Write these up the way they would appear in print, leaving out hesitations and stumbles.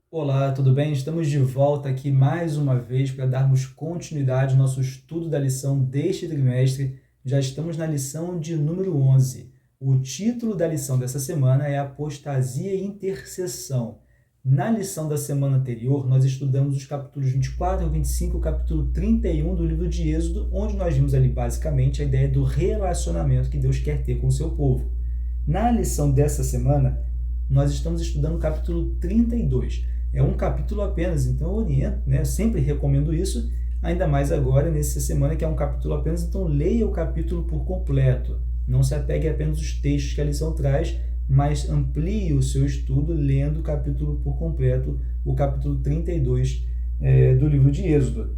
Olá, tudo bem? Estamos de volta aqui mais uma vez para darmos continuidade ao nosso estudo da lição deste trimestre. Já estamos na lição de número 11. O título da lição dessa semana é Apostasia e Intercessão. Na lição da semana anterior, nós estudamos os capítulos 24 e 25, o capítulo 31 do livro de Êxodo, onde nós vimos ali basicamente a ideia do relacionamento que Deus quer ter com o seu povo. Na lição dessa semana, nós estamos estudando o capítulo 32. É um capítulo apenas, então eu oriento, né? Eu sempre recomendo isso, ainda mais agora, nessa semana, que é um capítulo apenas, então leia o capítulo por completo. Não se apegue apenas aos textos que a lição traz, mas amplie o seu estudo lendo o capítulo por completo, o capítulo 32 do livro de Êxodo.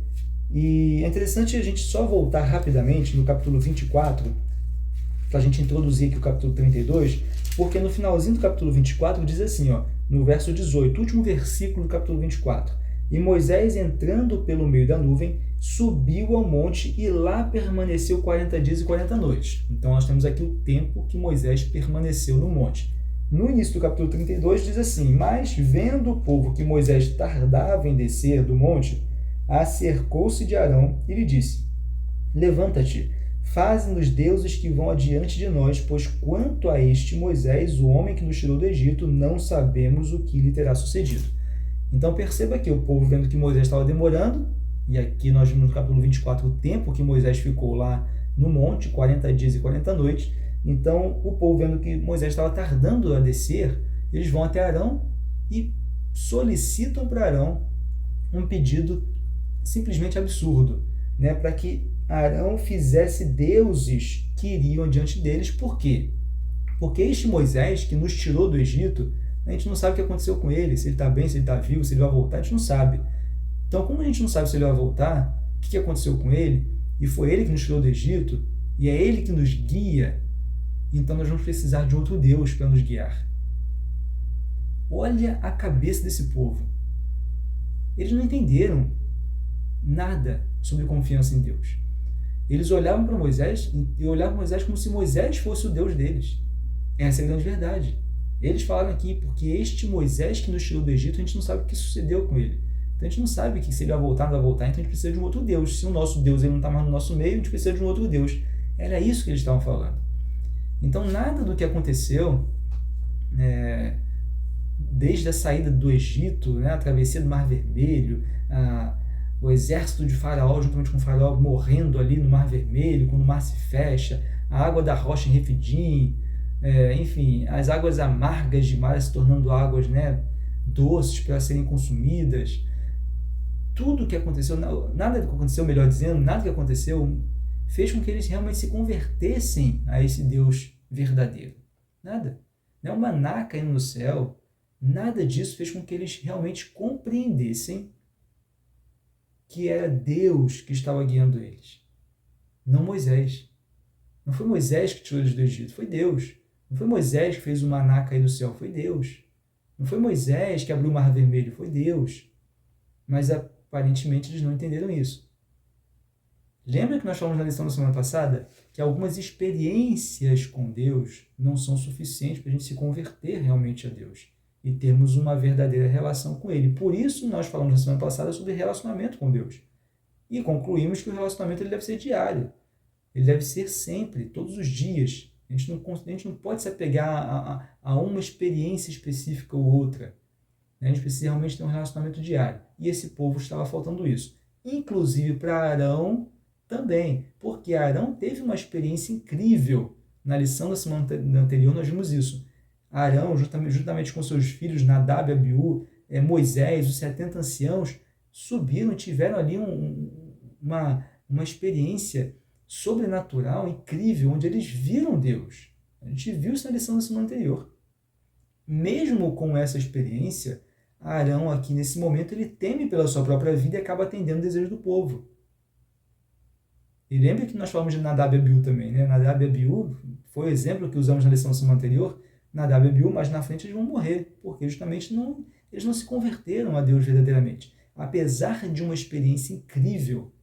E é interessante a gente só voltar rapidamente no capítulo 24, para a gente introduzir aqui o capítulo 32, porque no finalzinho do capítulo 24 diz assim, ó, no verso 18, último versículo do capítulo 24: E Moisés, entrando pelo meio da nuvem, subiu ao monte e lá permaneceu 40 dias e 40 noites. Então nós temos aqui o tempo que Moisés permaneceu no monte. No início do capítulo 32 diz assim: Mas vendo o povo que Moisés tardava em descer do monte, acercou-se de Arão e lhe disse: Levanta-te, faze-nos deuses que vão adiante de nós, pois quanto a este Moisés, o homem que nos tirou do Egito, não sabemos o que lhe terá sucedido. Então perceba que o povo, vendo que Moisés estava demorando, e aqui nós vimos no capítulo 24 o tempo que Moisés ficou lá no monte, 40 dias e 40 noites. Então o povo, vendo que Moisés estava tardando a descer, eles vão até Arão e solicitam para Arão um pedido simplesmente absurdo, né, para que Arão fizesse deuses que iriam diante deles. Por quê? Porque este Moisés, que nos tirou do Egito, a gente não sabe o que aconteceu com ele, se ele está bem, se ele está vivo, se ele vai voltar, a gente não sabe. Então, como a gente não sabe se ele vai voltar, o que aconteceu com ele, e foi ele que nos tirou do Egito, e é ele que nos guia, então nós vamos precisar de outro Deus para nos guiar. Olha a cabeça desse povo. Eles não entenderam nada sobre confiança em Deus. Eles olhavam para Moisés e olhavam para Moisés como se Moisés fosse o Deus deles. Essa é a grande verdade. Eles falaram aqui, porque este Moisés que nos tirou do Egito, a gente não sabe o que sucedeu com ele. Então a gente não sabe que se ele vai voltar, não vai voltar, então a gente precisa de um outro Deus. Se o nosso Deus ele não está mais no nosso meio, a gente precisa de um outro Deus. Era isso que eles estavam falando. Então nada do que aconteceu desde a saída do Egito, né, a travessia do Mar Vermelho, o exército de Faraó, juntamente com o Faraó, morrendo ali no Mar Vermelho, quando o mar se fecha, a água da rocha em Refidim, enfim, as águas amargas de mar se tornando águas, né, doces para serem consumidas. Tudo que aconteceu, nada que aconteceu, melhor dizendo, nada que aconteceu fez com que eles realmente se convertessem a esse Deus verdadeiro. Nada. Não é um maná caindo no céu. Nada disso fez com que eles realmente compreendessem que era Deus que estava guiando eles, não Moisés. Não foi Moisés que tirou eles do Egito, foi Deus. Não foi Moisés que fez o maná cair do céu, foi Deus. Não foi Moisés que abriu o mar vermelho, foi Deus. Mas aparentemente eles não entenderam isso. Lembra que nós falamos na lição da semana passada que algumas experiências com Deus não são suficientes para a gente se converter realmente a Deus e termos uma verdadeira relação com Ele. Por isso nós falamos na semana passada sobre relacionamento com Deus. E concluímos que o relacionamento ele deve ser diário. Ele deve ser sempre, todos os dias. A gente não pode se apegar a uma experiência específica ou outra. A gente precisa realmente ter um relacionamento diário. E esse povo estava faltando isso. Inclusive para Arão também. Porque Arão teve uma experiência incrível. Na lição da semana anterior nós vimos isso. Arão, juntamente com seus filhos Nadab e Abiú, Moisés, os 70 anciãos, subiram e tiveram ali uma experiência sobrenatural, incrível, onde eles viram Deus. A gente viu isso na lição da semana anterior. Mesmo com essa experiência, Arão aqui nesse momento ele teme pela sua própria vida e acaba atendendo o desejo do povo. E lembra que nós falamos de Nadab e Abiú também, né? Nadab e Abiú foi o exemplo que usamos na lição da semana anterior. Nadab e Abiú, mas na frente eles vão morrer, porque justamente eles não se converteram a Deus verdadeiramente. Apesar de uma experiência incrível,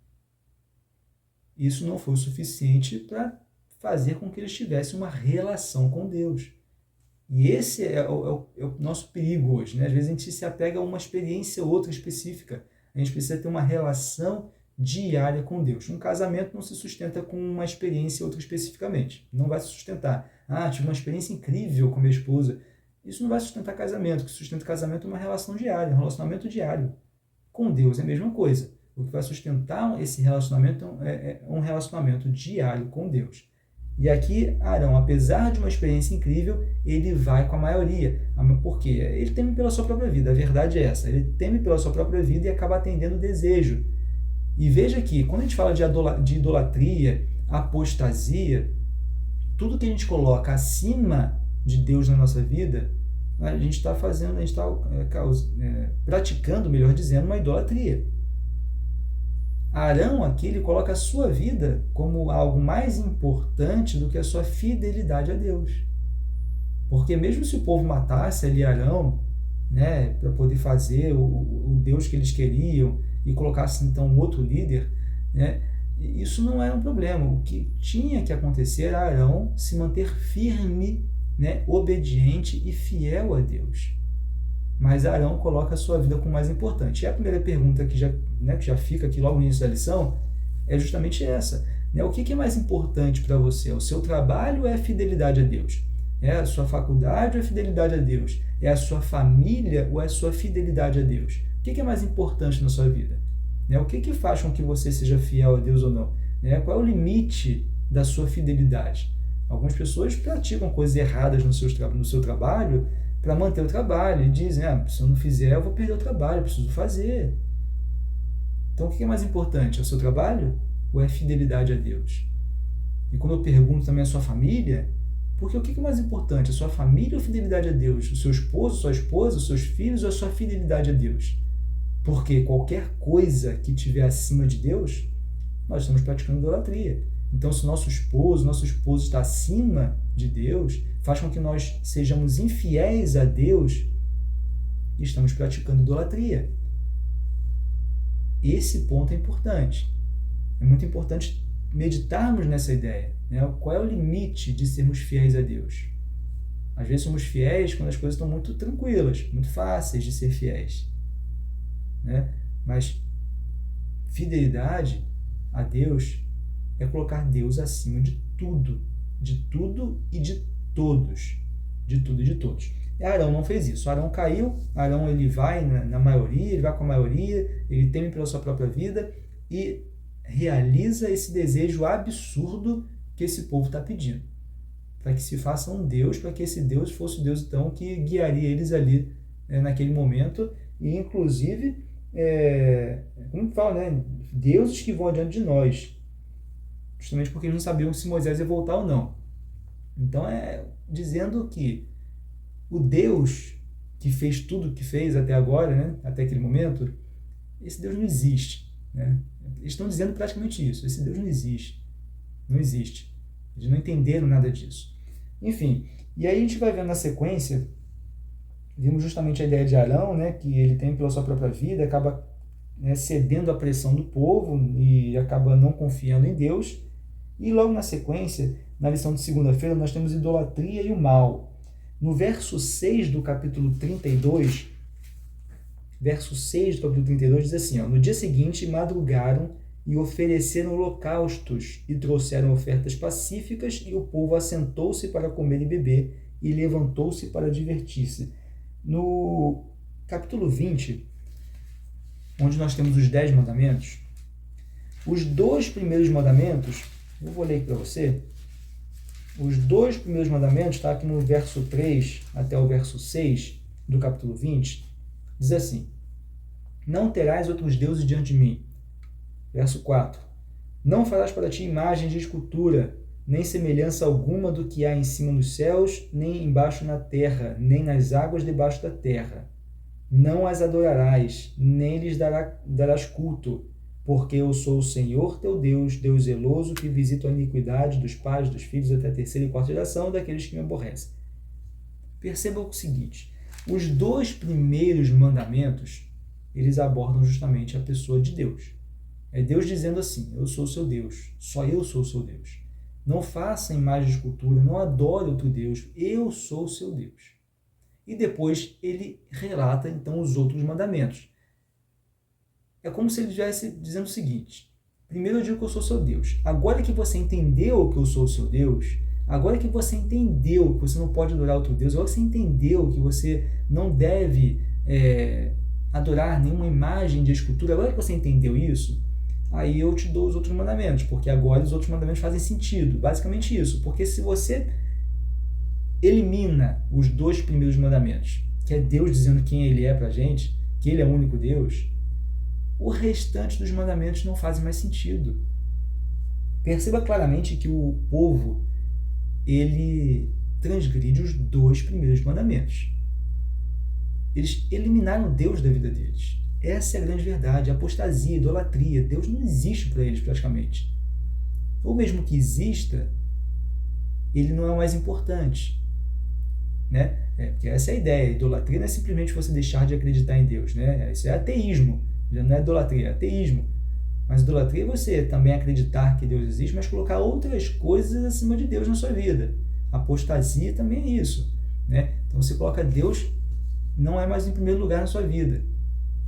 isso não foi o suficiente para fazer com que eles tivessem uma relação com Deus. E esse é o nosso perigo hoje, né? Às vezes a gente se apega a uma experiência ou outra específica. A gente precisa ter uma relação diária com Deus. Um casamento não se sustenta com uma experiência ou outra especificamente. Não vai se sustentar. Ah, tive uma experiência incrível com minha esposa. Isso não vai sustentar casamento. O que sustenta casamento é uma relação diária, um relacionamento diário. Com Deus é a mesma coisa. O que vai sustentar esse relacionamento é um relacionamento diário com Deus. E aqui, Arão, apesar de uma experiência incrível, ele vai com a maioria. Por quê? Ele teme pela sua própria vida, a verdade é essa. Ele teme pela sua própria vida e acaba atendendo o desejo. E veja que, quando a gente fala de idolatria, apostasia, tudo que a gente coloca acima de Deus na nossa vida, a gente está praticando, melhor dizendo, uma idolatria. Arão aqui ele coloca a sua vida como algo mais importante do que a sua fidelidade a Deus. Porque mesmo se o povo matasse ali Arão, né, para poder fazer o Deus que eles queriam e colocasse então um outro líder, né, isso não era um problema. O que tinha que acontecer era Arão se manter firme, né, obediente e fiel a Deus. Mas Arão coloca a sua vida como mais importante. E a primeira pergunta que já fica aqui logo no início da lição é justamente essa. Né? O que é mais importante para você? O seu trabalho ou é a fidelidade a Deus? É a sua faculdade ou é a fidelidade a Deus? É a sua família ou é a sua fidelidade a Deus? O que é mais importante na sua vida? Né? O que faz com que você seja fiel a Deus ou não? Né? Qual é o limite da sua fidelidade? Algumas pessoas praticam coisas erradas no seu trabalho para manter o trabalho e dizem, se eu não fizer eu vou perder o trabalho, eu preciso fazer. Então o que é mais importante? É o seu trabalho ou é a fidelidade a Deus? E quando eu pergunto também a sua família, porque o que é mais importante? A sua família ou a fidelidade a Deus? O seu esposo, sua esposa, os seus filhos ou a sua fidelidade a Deus? Porque qualquer coisa que estiver acima de Deus, nós estamos praticando idolatria. Então, se nosso esposo está acima de Deus, faz com que nós sejamos infiéis a Deus e estamos praticando idolatria. Esse ponto é importante. É muito importante meditarmos nessa ideia. Né? Qual é o limite de sermos fiéis a Deus? Às vezes somos fiéis quando as coisas estão muito tranquilas, muito fáceis de ser fiéis. Né? Mas fidelidade a Deus é colocar Deus acima de tudo e de todos. De tudo e de todos. E Arão não fez isso. Arão caiu, Arão ele vai na maioria, ele vai com a maioria, ele teme pela sua própria vida e realiza esse desejo absurdo que esse povo está pedindo. Para que se faça um Deus, para que esse Deus fosse o Deus então que guiaria eles ali naquele momento e inclusive, como fala, né? Deuses que vão adiante de nós. Justamente porque eles não sabiam se Moisés ia voltar ou não. Então dizendo que o Deus que fez tudo o que fez até agora, né, até aquele momento, esse Deus não existe. Né? Eles estão dizendo praticamente isso. Esse Deus não existe. Não existe. Eles não entenderam nada disso. Enfim, e aí a gente vai vendo na sequência, vimos justamente a ideia de Arão, né, que ele tem pela sua própria vida, acaba cedendo à pressão do povo e acaba não confiando em Deus. E logo na sequência, na lição de segunda-feira, nós temos idolatria e o mal. No verso 6 do capítulo 32, diz assim, no dia seguinte madrugaram e ofereceram holocaustos e trouxeram ofertas pacíficas e o povo assentou-se para comer e beber e levantou-se para divertir-se. No capítulo 20, onde nós temos os 10 mandamentos, os 2 primeiros mandamentos, eu vou ler aqui para você, os 2 primeiros mandamentos, está aqui no verso 3 até o verso 6 do capítulo 20, diz assim, não terás outros deuses diante de mim. Verso 4, não farás para ti imagem de escultura, nem semelhança alguma do que há em cima nos céus, nem embaixo na terra, nem nas águas debaixo da terra. Não as adorarás, nem lhes darás culto, porque eu sou o Senhor teu Deus, Deus zeloso, que visita a iniquidade dos pais, dos filhos, até a 3ª e 4ª geração daqueles que me aborrecem. Perceba o seguinte, os 2 primeiros mandamentos, eles abordam justamente a pessoa de Deus. É Deus dizendo assim, eu sou o seu Deus, só eu sou o seu Deus. não faça imagem de escultura, não adore outro Deus, eu sou o seu Deus. E depois ele relata então os outros mandamentos. É como se ele estivesse dizendo o seguinte: primeiro eu digo que eu sou seu Deus. Agora que você entendeu que eu sou o seu Deus, agora que você entendeu que você não pode adorar outro Deus, agora que você entendeu que você não deve adorar nenhuma imagem de escultura, agora que você entendeu isso, aí eu te dou os outros mandamentos, porque agora os outros mandamentos fazem sentido. Basicamente isso, porque se você elimina os 2 primeiros mandamentos, que é Deus dizendo quem ele é pra gente, que ele é o único Deus, o restante dos mandamentos não fazem mais sentido. Perceba claramente que o povo, ele transgride os 2 primeiros mandamentos. Eles eliminaram Deus da vida deles. Essa é a grande verdade, a apostasia, a idolatria. Deus não existe para eles praticamente. Ou mesmo que exista, ele não é o mais importante. Né? Porque essa é a ideia. A idolatria não é simplesmente você deixar de acreditar em Deus. Né? Isso é ateísmo. Já não é idolatria, é ateísmo. Mas idolatria é você também acreditar que Deus existe, mas colocar outras coisas acima de Deus na sua vida. Apostasia também é isso. Né? Então você coloca Deus, não é mais em primeiro lugar na sua vida.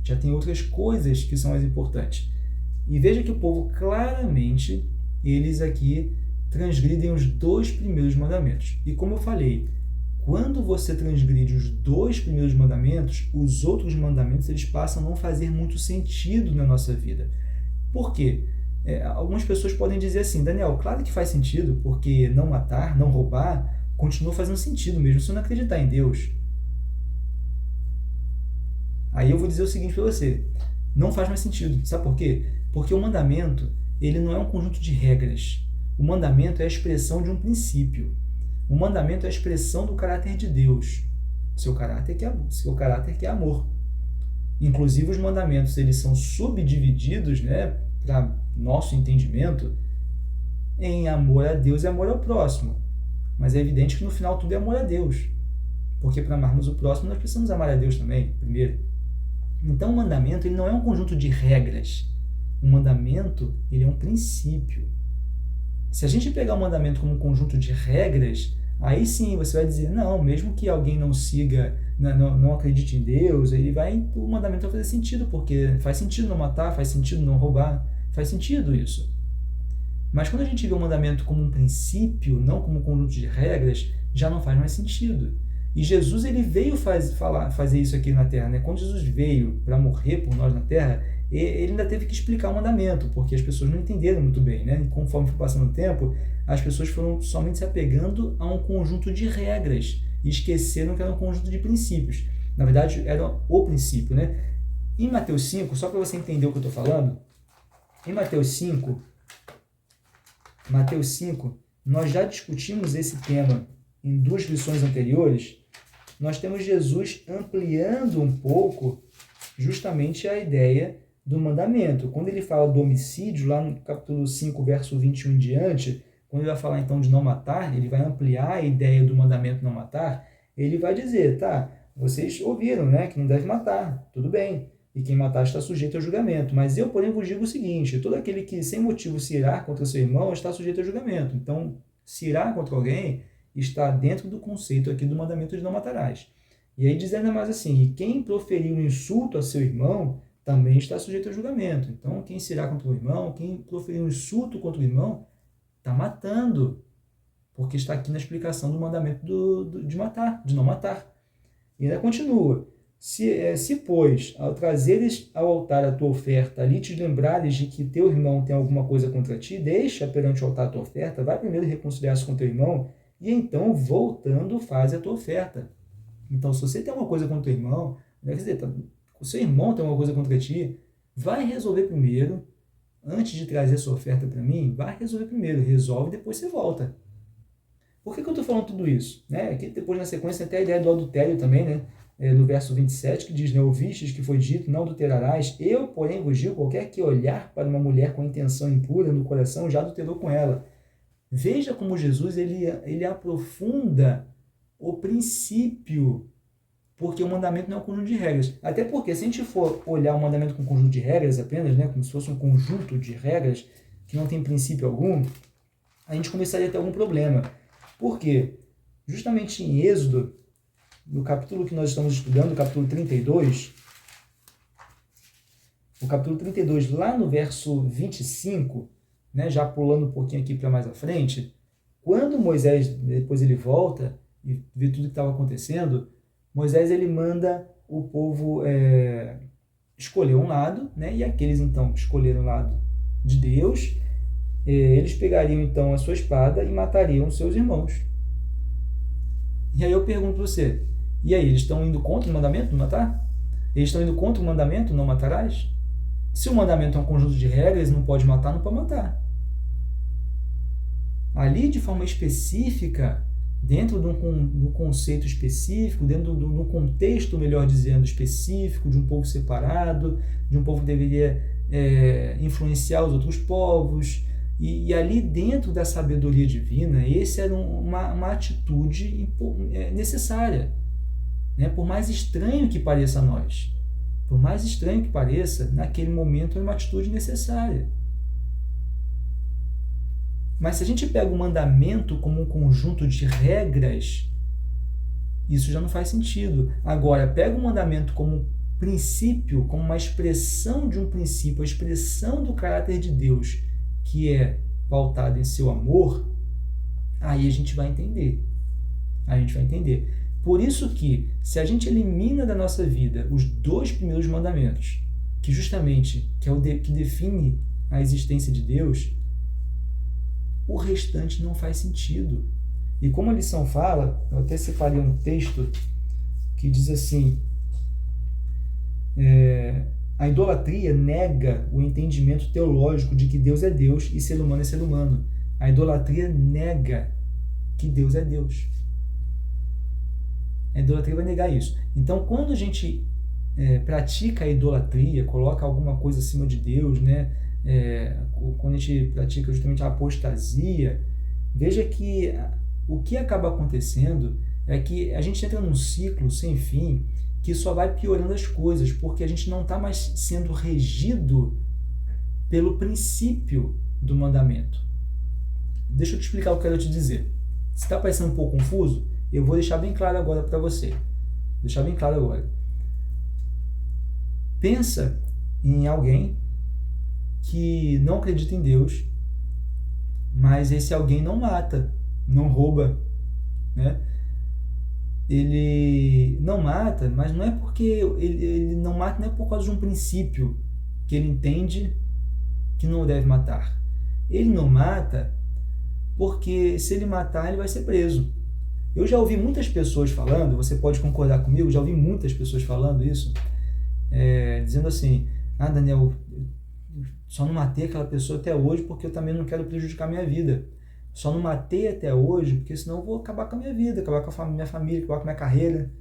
Já tem outras coisas que são mais importantes. E veja que o povo claramente, eles aqui transgridem os 2 primeiros mandamentos. E como eu falei, quando você transgride os 2 primeiros mandamentos, os outros mandamentos eles passam a não fazer muito sentido na nossa vida. Por quê? Algumas pessoas podem dizer assim: Daniel, claro que faz sentido, porque não matar, não roubar, continua fazendo sentido mesmo se você não acreditar em Deus. Aí eu vou dizer o seguinte para você: não faz mais sentido. Sabe por quê? Porque o mandamento ele não é um conjunto de regras. O mandamento é a expressão de um princípio. O mandamento é a expressão do caráter de Deus. Seu caráter que é amor. Inclusive os mandamentos eles são subdivididos, né, para nosso entendimento, em amor a Deus e amor ao próximo. Mas é evidente que no final tudo é amor a Deus. Porque para amarmos o próximo nós precisamos amar a Deus também, primeiro. Então o mandamento ele não é um conjunto de regras. O mandamento ele é um princípio. Se a gente pegar o mandamento como um conjunto de regras, aí sim você vai dizer, não, mesmo que alguém não siga, não acredite em Deus, o mandamento vai fazer sentido, porque faz sentido não matar, faz sentido não roubar, faz sentido isso. Mas quando a gente vê o mandamento como um princípio, não como um conjunto de regras, já não faz mais sentido. E Jesus ele veio fazer isso aqui na Terra. Né? Quando Jesus veio para morrer por nós na Terra, ele ainda teve que explicar o mandamento, porque as pessoas não entenderam muito bem. Né? E conforme foi passando o tempo, as pessoas foram somente se apegando a um conjunto de regras e esqueceram que era um conjunto de princípios. Na verdade, era o princípio. Né? Em Mateus 5, só para você entender o que eu estou falando, em Mateus 5, nós já discutimos esse tema em 2 lições anteriores. Nós temos Jesus ampliando um pouco justamente a ideia do mandamento. Quando ele fala do homicídio, lá no capítulo 5, verso 21 em diante, quando ele vai falar então de não matar, ele vai ampliar a ideia do mandamento não matar, ele vai dizer, tá, vocês ouviram, né, que não deve matar, tudo bem, e quem matar está sujeito ao julgamento, mas eu, porém, vos digo o seguinte, todo aquele que sem motivo se irá contra seu irmão está sujeito ao julgamento. Então, se irá contra alguém está dentro do conceito aqui do mandamento de não matarás. E aí diz ainda mais assim, e quem proferir um insulto a seu irmão também está sujeito ao julgamento. Então, quem se irá contra o irmão, quem proferir um insulto contra o irmão, está matando, porque está aqui na explicação do mandamento de matar, de não matar. E ainda continua, se pois, ao trazeres ao altar a tua oferta, ali te lembrares de que teu irmão tem alguma coisa contra ti, deixa perante o altar a tua oferta, vai primeiro reconciliar-se com teu irmão, e então, voltando, faz a tua oferta. Então, se você tem alguma coisa contra o teu irmão, quer dizer, o seu irmão tem alguma coisa contra ti, vai resolver primeiro, antes de trazer a sua oferta para mim, vai resolver primeiro, resolve e depois você volta. Por que eu estou falando tudo isso? Né? Aqui depois na sequência tem até a ideia do adultério também, né? No verso 27, que diz, né, ouvistes que foi dito, não adulterarás, eu, porém, vos digo, qualquer que olhar para uma mulher com intenção impura no coração, já adulterou com ela. Veja como Jesus ele aprofunda o princípio, porque o mandamento não é um conjunto de regras. Até porque, se a gente for olhar o mandamento com um conjunto de regras apenas, né, como se fosse um conjunto de regras que não tem princípio algum, a gente começaria a ter algum problema. Por quê? Justamente em Êxodo, no capítulo que nós estamos estudando, o capítulo 32, lá no verso 25, né, já pulando um pouquinho aqui para mais à frente, quando Moisés, depois ele volta e vê tudo que estava acontecendo, Moisés ele manda o povo escolher um lado, né, e aqueles então que escolheram o lado de Deus, eles pegariam então a sua espada e matariam seus irmãos. E aí eu pergunto para você, e aí, eles estão indo contra o mandamento, não matar? Eles estão indo contra o mandamento, não matarás? Se o mandamento é um conjunto de regras, não pode matar, não pode matar. Ali, de forma específica, dentro de um conceito específico, dentro de um contexto, melhor dizendo, específico, de um povo separado, de um povo que deveria influenciar os outros povos, e ali dentro da sabedoria divina, essa era uma atitude necessária, né? Por mais estranho que pareça a nós, por mais estranho que pareça, naquele momento era uma atitude necessária. Mas se a gente pega o mandamento como um conjunto de regras, isso já não faz sentido. Agora, pega o mandamento como um princípio, como uma expressão de um princípio, a expressão do caráter de Deus, que é pautada em seu amor, aí a gente vai entender. Por isso que, se a gente elimina da nossa vida os 2 primeiros mandamentos, que justamente que define a existência de Deus, o restante não faz sentido. E como a lição fala, eu até separei um texto que diz assim, a idolatria nega o entendimento teológico de que Deus é Deus e ser humano é ser humano. A idolatria nega que Deus é Deus. A idolatria vai negar isso. Então, quando a gente pratica a idolatria, coloca alguma coisa acima de Deus, né? Quando a gente pratica justamente a apostasia, veja que o que acaba acontecendo é que a gente entra num ciclo sem fim que só vai piorando as coisas, porque a gente não está mais sendo regido pelo princípio do mandamento. Deixa eu te explicar o que eu quero te dizer. Se está parecendo um pouco confuso, eu vou deixar bem claro agora para você. Pensa em alguém que não acredita em Deus, mas esse alguém não mata, não rouba, né? Ele não mata, mas não é porque ele não mata, não é por causa de um princípio que ele entende que não deve matar. Ele não mata porque se ele matar, ele vai ser preso. Eu já ouvi muitas pessoas falando, você pode concordar comigo, já ouvi muitas pessoas falando isso, dizendo assim, Daniel, só não matei aquela pessoa até hoje porque eu também não quero prejudicar minha vida. Só não matei até hoje porque senão eu vou acabar com a minha vida, acabar com a minha família, acabar com a minha carreira.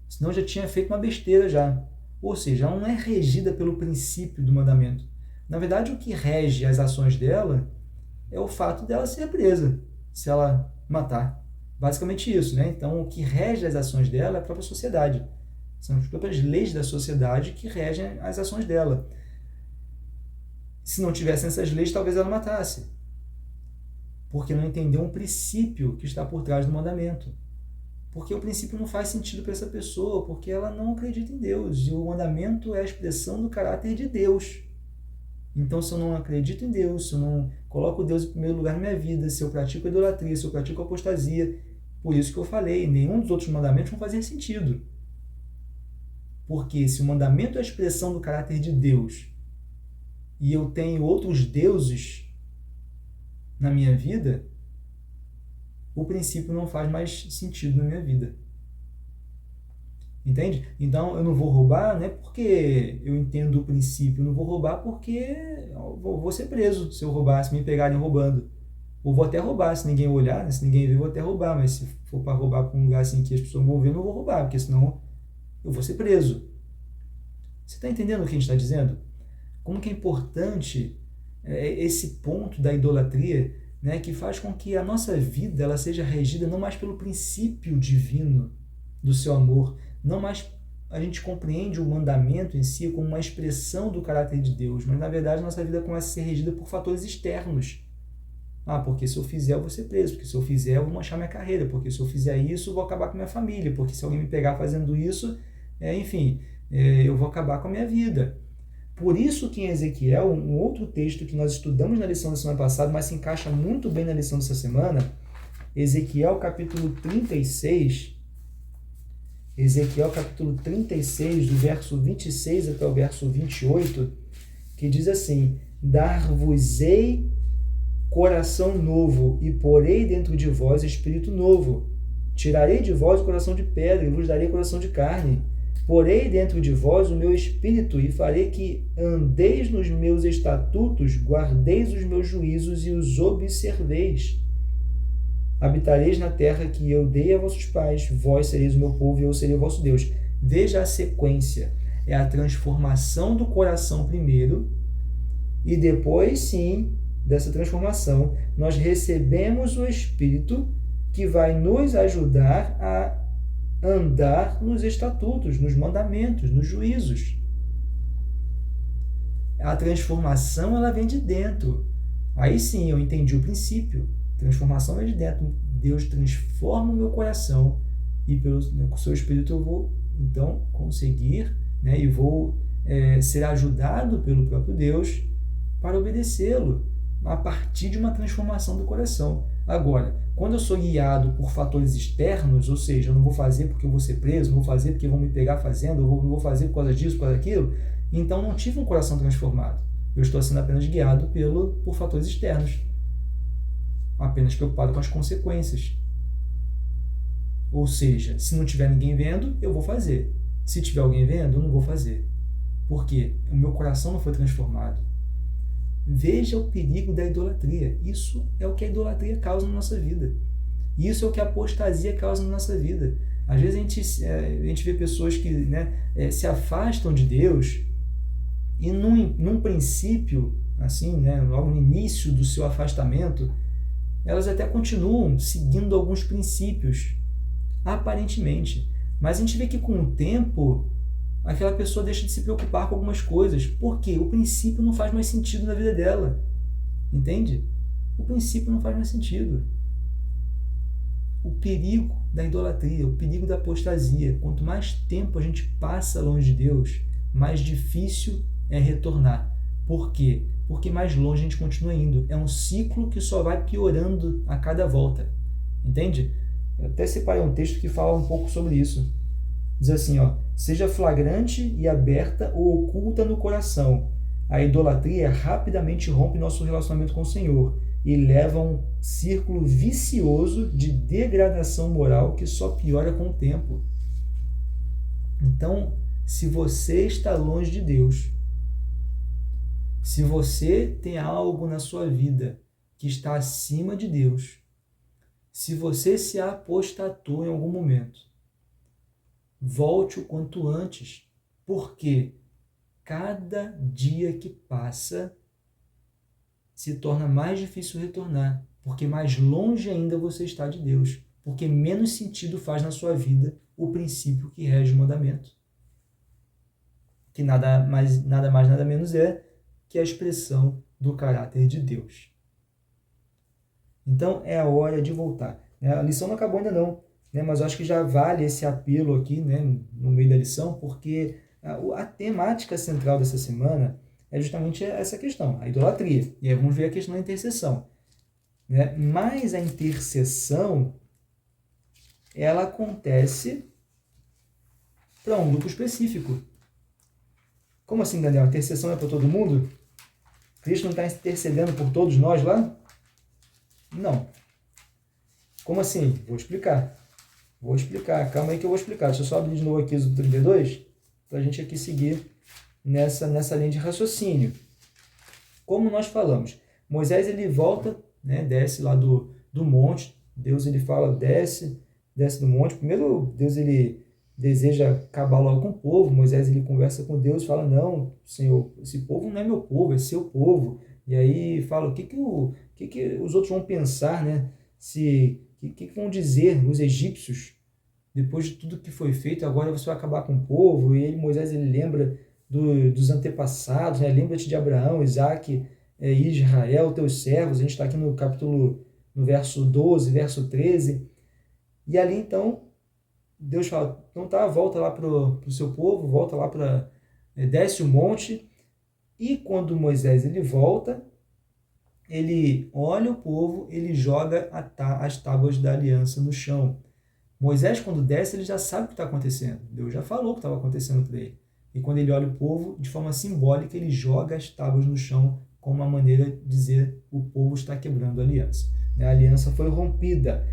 Senão eu já tinha feito uma besteira já. Ou seja, ela não é regida pelo princípio do mandamento. Na verdade, o que rege as ações dela é o fato dela ser presa, se ela matar. Basicamente isso, né? Então, o que rege as ações dela é a própria sociedade. São as próprias leis da sociedade que regem as ações dela. Se não tivessem essas leis, talvez ela matasse. Porque não entendeu um princípio que está por trás do mandamento. Porque o princípio não faz sentido para essa pessoa, porque ela não acredita em Deus. E o mandamento é a expressão do caráter de Deus. Então, se eu não acredito em Deus, se eu não coloco Deus em primeiro lugar na minha vida, se eu pratico a idolatria, se eu pratico a apostasia, por isso que eu falei, nenhum dos outros mandamentos vão fazer sentido. Porque se o mandamento é a expressão do caráter de Deus, e eu tenho outros deuses na minha vida, o princípio não faz mais sentido na minha vida. Entende? Então, eu não vou roubar, não é porque eu entendo o princípio, eu não vou roubar porque eu vou ser preso se eu roubar, se me pegarem roubando. Ou vou até roubar, se ninguém olhar, né? Se ninguém ver, eu vou até roubar, mas se for para roubar para um lugar assim que as pessoas vão ver, eu não vou roubar, porque senão eu vou ser preso. Você está entendendo o que a gente está dizendo? Como que é importante esse ponto da idolatria, né, que faz com que a nossa vida ela seja regida não mais pelo princípio divino do seu amor, não mais a gente compreende o mandamento em si como uma expressão do caráter de Deus, mas na verdade a nossa vida começa a ser regida por fatores externos. Ah, porque se eu fizer eu vou ser preso, porque se eu fizer eu vou manchar minha carreira, porque se eu fizer isso eu vou acabar com minha família, porque se alguém me pegar fazendo isso, eu vou acabar com a minha vida. Por isso que em Ezequiel, um outro texto que nós estudamos na lição da semana passada, mas se encaixa muito bem na lição dessa semana, Ezequiel capítulo 36, do verso 26 até o verso 28, que diz assim: Dar-vos-ei coração novo, e porei dentro de vós espírito novo. Tirarei de vós o coração de pedra, e vos darei coração de carne. Porei dentro de vós o meu espírito, e farei que andeis nos meus estatutos, guardeis os meus juízos e os observeis. Habitareis na terra que eu dei a vossos pais, vós sereis o meu povo e eu serei o vosso Deus. Veja a sequência. É a transformação do coração primeiro, e depois, sim, dessa transformação, nós recebemos o Espírito que vai nos ajudar a andar nos estatutos, nos mandamentos, nos juízos. A transformação, ela vem de dentro. Aí sim, eu entendi o princípio. Transformação vem de dentro. Deus transforma o meu coração e pelo seu Espírito eu vou, então, conseguir, e vou ser ajudado pelo próprio Deus para obedecê-lo a partir de uma transformação do coração. Agora, quando eu sou guiado por fatores externos, ou seja, eu não vou fazer porque eu vou ser preso, não vou fazer porque vão me pegar fazendo, eu não vou fazer por causa disso, por causa daquilo, então não tive um coração transformado. Eu estou sendo apenas guiado por fatores externos, apenas preocupado com as consequências. Ou seja, se não tiver ninguém vendo, eu vou fazer. Se tiver alguém vendo, eu não vou fazer. Por quê? O meu coração não foi transformado. Veja o perigo da idolatria. Isso é o que a idolatria causa na nossa vida. Isso é o que a apostasia causa na nossa vida. Às vezes a gente vê pessoas que se afastam de Deus e num princípio, assim, logo no início do seu afastamento, elas até continuam seguindo alguns princípios, aparentemente. Mas a gente vê que com o tempo aquela pessoa deixa de se preocupar com algumas coisas. Por quê? O princípio não faz mais sentido na vida dela. Entende? O princípio não faz mais sentido. O perigo da idolatria, o perigo da apostasia. Quanto mais tempo a gente passa longe de Deus, mais difícil é retornar. Por quê? Porque mais longe a gente continua indo. É um ciclo que só vai piorando a cada volta. Entende? Eu até separei um texto que fala um pouco sobre isso. Diz assim, seja flagrante e aberta ou oculta no coração. A idolatria rapidamente rompe nosso relacionamento com o Senhor e leva a um círculo vicioso de degradação moral que só piora com o tempo. Então, se você está longe de Deus, se você tem algo na sua vida que está acima de Deus, se você se apostatou em algum momento, volte o quanto antes, porque cada dia que passa se torna mais difícil retornar, porque mais longe ainda você está de Deus, porque menos sentido faz na sua vida o princípio que rege o mandamento, que nada mais nada menos é que a expressão do caráter de Deus. Então é a hora de voltar. A lição não acabou ainda não, mas eu acho que já vale esse apelo aqui, no meio da lição, porque a temática central dessa semana é justamente essa questão, a idolatria. E aí vamos ver a questão da intercessão. Mas a intercessão, ela acontece para um grupo específico. Como assim, Daniel? A intercessão é para todo mundo? Cristo não está intercedendo por todos nós lá? Não. Como assim? Vou explicar. Calma aí que eu vou explicar. Deixa eu só abrir de novo aqui o 32, para a gente aqui seguir nessa linha de raciocínio. Como nós falamos, Moisés ele volta, desce lá do monte. Deus ele fala, desce do monte. Primeiro, Deus ele deseja acabar logo com o povo. Moisés ele conversa com Deus e fala, não, Senhor, esse povo não é meu povo, é seu povo. E aí fala, o que os outros vão pensar, O que vão dizer os egípcios depois de tudo que foi feito? Agora você vai acabar com o povo. E aí Moisés ele lembra dos antepassados, lembra-te de Abraão, Isaac Israel, teus servos. A gente está aqui no verso 12, verso 13. E ali, então, Deus fala, então tá, volta lá para o seu povo, volta lá para... desce o monte. E quando Moisés ele volta, ele olha o povo, ele joga as tábuas da aliança no chão. Moisés, quando desce, ele já sabe o que está acontecendo. Deus já falou o que estava acontecendo para ele. E quando ele olha o povo, de forma simbólica, ele joga as tábuas no chão como uma maneira de dizer o povo está quebrando a aliança. A aliança foi rompida.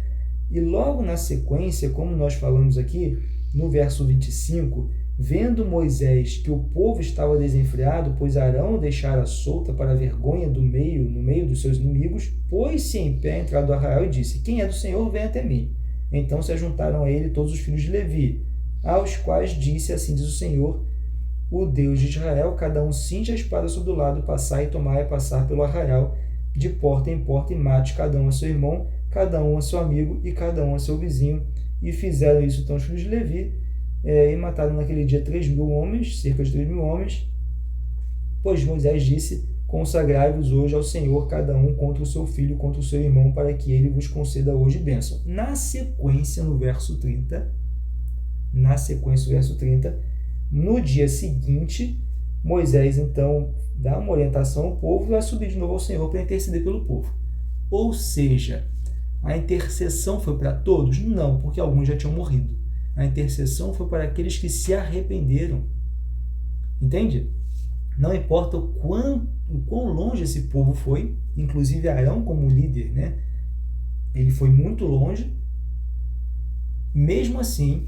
E logo na sequência, como nós falamos aqui, no verso 25, vendo Moisés que o povo estava desenfreado, pois Arão o deixara solta para a vergonha no meio dos seus inimigos, pôs-se em pé à entrada do arraial e disse, quem é do Senhor, vem até mim. Então se ajuntaram a ele todos os filhos de Levi, aos quais disse, assim diz o Senhor, o Deus de Israel, cada um cinge a espada sobre o lado, passai e tomai a passar pelo arraial, de porta em porta, e mate cada um a seu irmão, cada um a seu amigo e cada um a seu vizinho. E fizeram isso então os filhos de Levi, e mataram naquele dia 3.000 homens, cerca de 3.000 homens, pois Moisés disse, consagrai-vos hoje ao Senhor, cada um contra o seu filho, contra o seu irmão, para que ele vos conceda hoje bênção. Na sequência, no verso 30, no dia seguinte, Moisés então dá uma orientação ao povo e vai subir de novo ao Senhor para interceder pelo povo. Ou seja, a intercessão foi para todos? Não, porque alguns já tinham morrido. A intercessão foi para aqueles que se arrependeram. Entende? Não importa o quão longe esse povo foi, inclusive Arão como líder, né? Ele foi muito longe. Mesmo assim,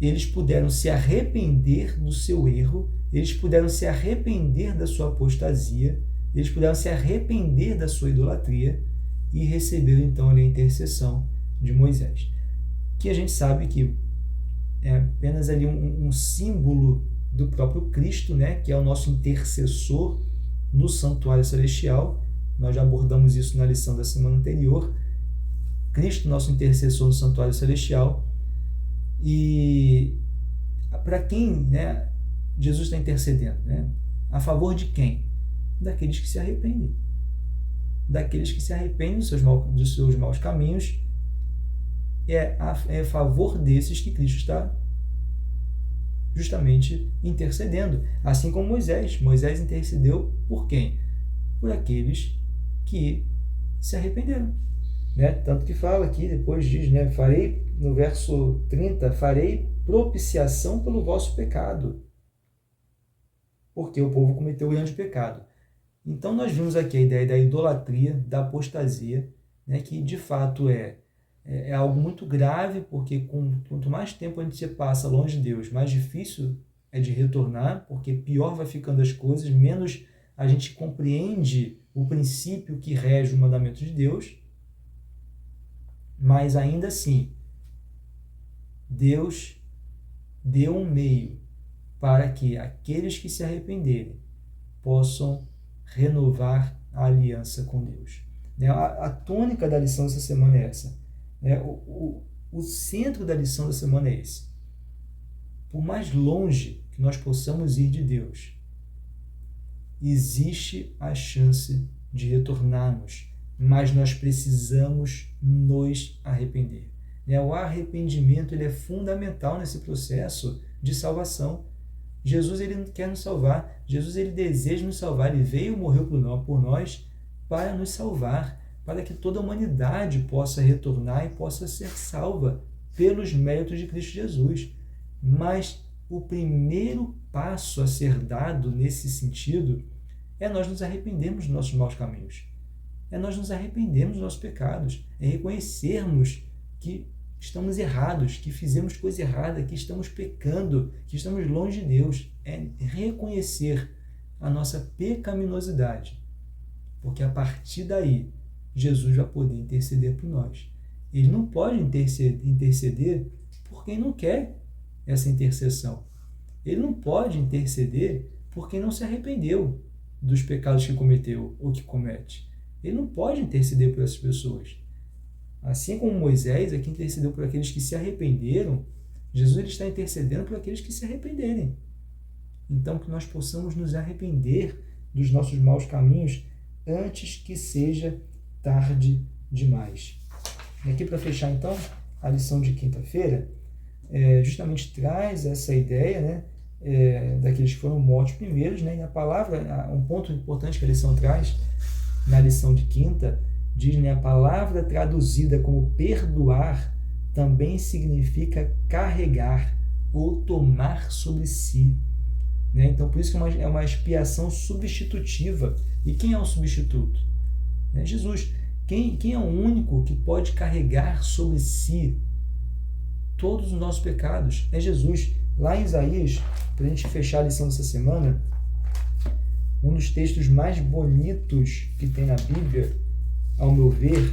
eles puderam se arrepender do seu erro, eles puderam se arrepender da sua apostasia, eles puderam se arrepender da sua idolatria e receberam então ali a intercessão de Moisés. Que a gente sabe que é apenas ali um símbolo do próprio Cristo, né, que é o nosso intercessor no santuário celestial. Nós já abordamos isso na lição da semana anterior. Cristo, nosso intercessor no santuário celestial. E para quem, né, Jesus está intercedendo? Né? A favor de quem? Daqueles que se arrependem. Daqueles que se arrependem dos seus maus caminhos. É a favor desses que Cristo está justamente intercedendo. Assim como Moisés. Moisés intercedeu por quem? Por aqueles que se arrependeram. Né? Tanto que fala aqui, depois diz, né? Farei, no verso 30, farei propiciação pelo vosso pecado. Porque o povo cometeu grande pecado. Então nós vimos aqui a ideia da idolatria, da apostasia, né? Que de fato é algo muito grave, porque quanto mais tempo a gente se passa longe de Deus, mais difícil é de retornar, porque pior vai ficando as coisas, menos a gente compreende o princípio que rege o mandamento de Deus. Mas ainda assim, Deus deu um meio para que aqueles que se arrependerem possam renovar a aliança com Deus. A tônica da lição dessa semana é essa. O centro da lição da semana é esse. Por mais longe que nós possamos ir de Deus, existe a chance de retornarmos, mas nós precisamos nos arrepender. O arrependimento ele é fundamental nesse processo de salvação. Jesus ele quer nos salvar, Jesus ele deseja nos salvar, ele veio e morreu por nós para nos salvar, para que toda a humanidade possa retornar e possa ser salva pelos méritos de Cristo Jesus. Mas o primeiro passo a ser dado nesse sentido é nós nos arrependermos dos nossos maus caminhos. É nós nos arrependermos dos nossos pecados. É reconhecermos que estamos errados, que fizemos coisa errada, que estamos pecando, que estamos longe de Deus. É reconhecer a nossa pecaminosidade. Porque a partir daí, Jesus vai poder interceder por nós. Ele não pode interceder por quem não quer essa intercessão. Ele não pode interceder por quem não se arrependeu dos pecados que cometeu ou que comete. Ele não pode interceder por essas pessoas. Assim como Moisés é que intercedeu por aqueles que se arrependeram, Jesus ele está intercedendo por aqueles que se arrependerem. Então, que nós possamos nos arrepender dos nossos maus caminhos antes que seja tarde demais. E aqui, para fechar então a lição de quinta-feira, justamente traz essa ideia, né, daqueles que foram mortos primeiros, né, e a palavra, um ponto importante que a lição traz na lição de quinta, diz, né, a palavra traduzida como perdoar também significa carregar ou tomar sobre si. Né? Então, por isso que é uma expiação substitutiva. E quem é o substituto? É Jesus. Quem é o único que pode carregar sobre si todos os nossos pecados? É Jesus. Lá em Isaías, para a gente fechar a lição dessa semana, um dos textos mais bonitos que tem na Bíblia, ao meu ver,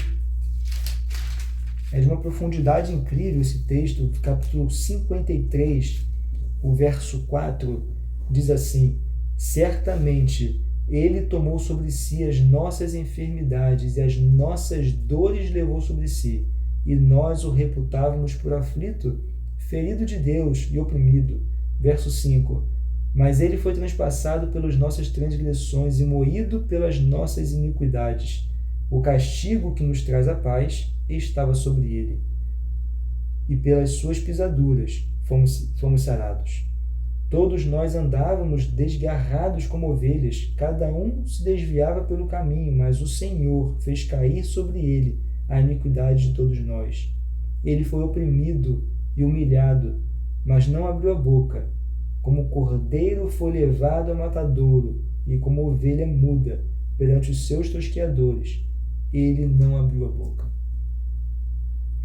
é de uma profundidade incrível esse texto, capítulo 53, o verso 4, diz assim: certamente ele tomou sobre si as nossas enfermidades e as nossas dores levou sobre si, e nós o reputávamos por aflito, ferido de Deus e oprimido. Verso 5, mas ele foi transpassado pelas nossas transgressões e moído pelas nossas iniquidades. O castigo que nos traz a paz estava sobre ele, e pelas suas pisaduras fomos sarados. Todos nós andávamos desgarrados como ovelhas, cada um se desviava pelo caminho, mas o Senhor fez cair sobre ele a iniquidade de todos nós. Ele foi oprimido e humilhado, mas não abriu a boca. Como cordeiro foi levado ao matadouro, e como ovelha muda perante os seus tosqueadores, ele não abriu a boca.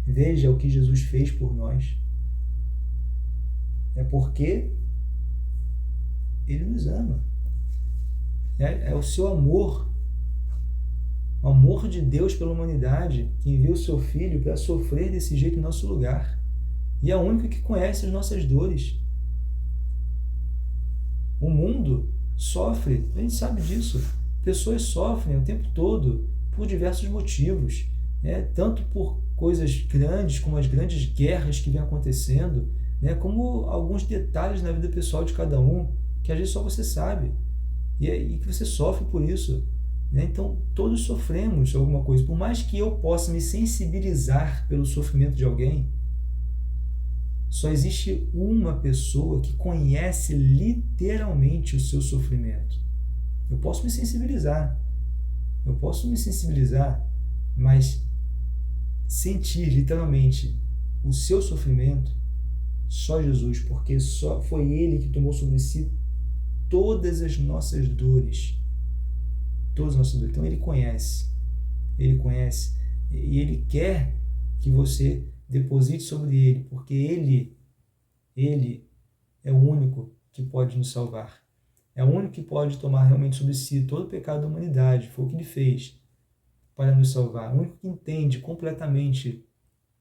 Veja o que Jesus fez por nós. É porque ele nos ama. É o seu amor, o amor de Deus pela humanidade, que enviou o seu Filho para sofrer desse jeito em nosso lugar. E é o único que conhece as nossas dores. O mundo sofre, a gente sabe disso. Pessoas sofrem o tempo todo por diversos motivos, né? Tanto por coisas grandes, como as grandes guerras que vêm acontecendo, né? Como alguns detalhes na vida pessoal de cada um, que às vezes só você sabe, e que você sofre por isso. Né? Então, todos sofremos alguma coisa. Por mais que eu possa me sensibilizar pelo sofrimento de alguém, só existe uma pessoa que conhece literalmente o seu sofrimento. Eu posso me sensibilizar, mas sentir literalmente o seu sofrimento, só Jesus, porque só foi Ele que tomou sobre si todas as nossas dores. Todas as nossas dores. Então Ele conhece e Ele quer que você deposite sobre Ele, porque Ele é o único que pode nos salvar. É o único que pode tomar realmente sobre si todo o pecado da humanidade. Foi o que Ele fez para nos salvar. O único que entende completamente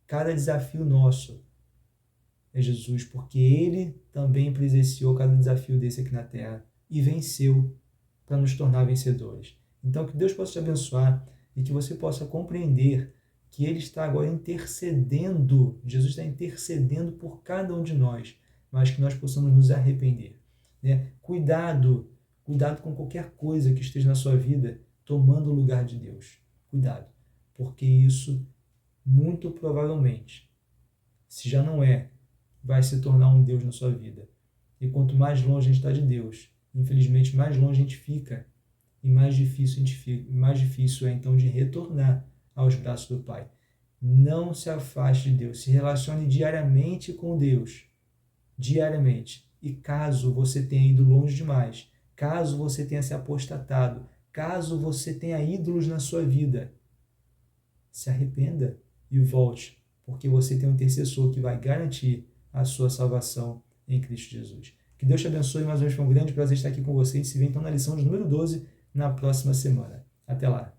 cada desafio nosso é Jesus, porque Ele também presenciou cada desafio desse aqui na Terra e venceu para nos tornar vencedores. Então, que Deus possa te abençoar e que você possa compreender que Ele está agora intercedendo, Jesus está intercedendo por cada um de nós, mas que nós possamos nos arrepender. Né? Cuidado com qualquer coisa que esteja na sua vida tomando o lugar de Deus. Cuidado, porque isso, muito provavelmente, se já não é, vai se tornar um Deus na sua vida. E quanto mais longe a gente está de Deus, infelizmente, mais longe a gente fica e mais difícil é então de retornar aos braços do Pai. Não se afaste de Deus, se relacione diariamente com Deus, diariamente. E caso você tenha ido longe demais, caso você tenha se apostatado, caso você tenha ídolos na sua vida, se arrependa e volte, porque você tem um intercessor que vai garantir a sua salvação em Cristo Jesus. Que Deus te abençoe. Mais uma vez, foi um grande prazer estar aqui com você. A gente se vê então na lição de número 12 na próxima semana. Até lá!